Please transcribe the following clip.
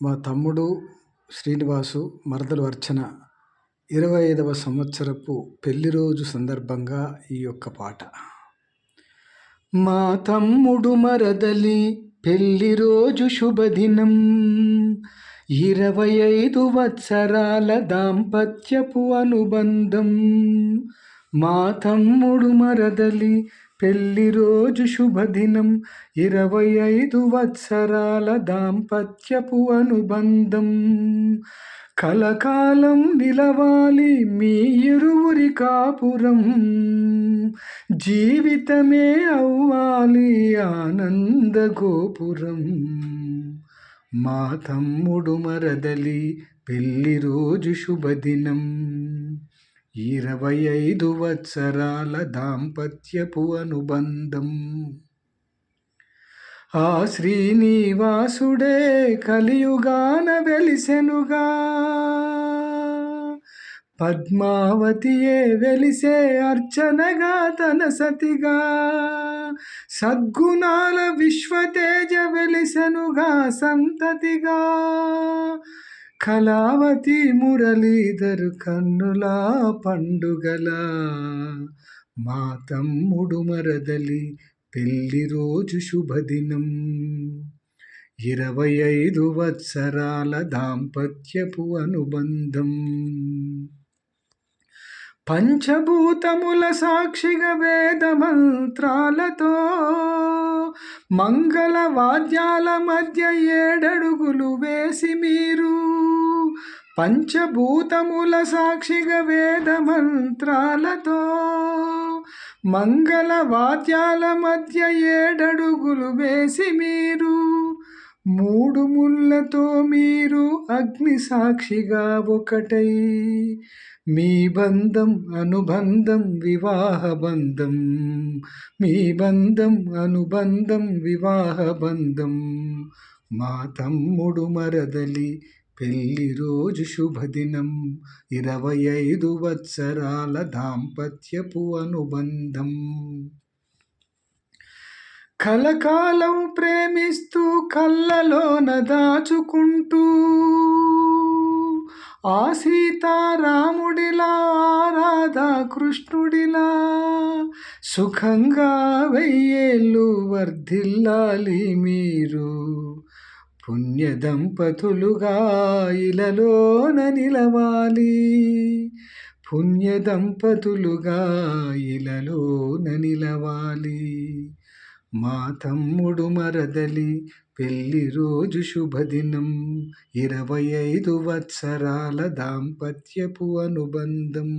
మా తమ్ముడు శ్రీనివాసు, మరదలు అర్చన 25వ సంవత్సరపు పెళ్లి రోజు సందర్భంగా ఈ యొక్క పాట. మా తమ్ముడు మరదలి పెళ్లి రోజు శుభదినం, 25 వత్సరాల దాంపత్యపు అనుబంధం. మా తమ్ముడు మరదలి పెళ్లి రోజు శుభదినం, 25 వత్సరాల దాంపత్యపు అనుబంధం. కలకాలం నిలవాలి మీ ఇరువురి కాపురం, జీవితమే అవ్వాలి ఆనంద గోపురం. మా తమ్ముడు మరదలి పెళ్లి రోజు శుభదినం, 25 వత్సరాల దాంపత్యపు అనుబంధం. ఆ శ్రీనివాసుడే కలియుగాన వెలిసెనుగా, పద్మావతియే వెలిసే అర్చనగా తన సతిగా. సద్గుణాల విశ్వతేజ వెలిసెనుగా సంతతిగా, కళావతి మురళీధర్ కన్నులా పండుగల. మా తమ్ముడు మరదలి పెళ్లి రోజు శుభదినం, 25 వత్సరాల దాంపత్యపు అనుబంధం. పంచభూతముల సాక్షిగా వేద మంత్రాలతో, మంగళ వాద్యాల మధ్య 7 అడుగులు వేసి మీరు. పంచభూతముల సాక్షిగా వేద మంత్రాలతో, మంగళ వాద్యాల మధ్య 7 అడుగులు వేసి మీరు. 3 ముళ్ళతో మీరు అగ్ని సాక్షిగా ఒకటై, మీ బంధం అనుబంధం వివాహ బంధం, మీ బంధం అనుబంధం వివాహ బంధం. మా తమ్ముడు మరదలి పెళ్లి రోజు శుభదినం, 25 వత్సరాల దాంపత్యపు అనుబంధం. కలకాలం ప్రేమిస్తూ కళ్ళలోన దాచుకుంటూ, ఆ సీతారాముడిలా రాధా కృష్ణుడిలా, సుఖంగా 1000 ఏళ్ళు వర్ధిల్లాలి మీరు. పుణ్య దంపతులుగా ఇలలోన నిలవాలి, పుణ్య దంపతులుగా ఇలలోన నిలవాలి. మా తమ్ముడు మరదలి పెళ్లి రోజు శుభదినం, 25 వత్సరాల దాంపత్యపు అనుబంధం.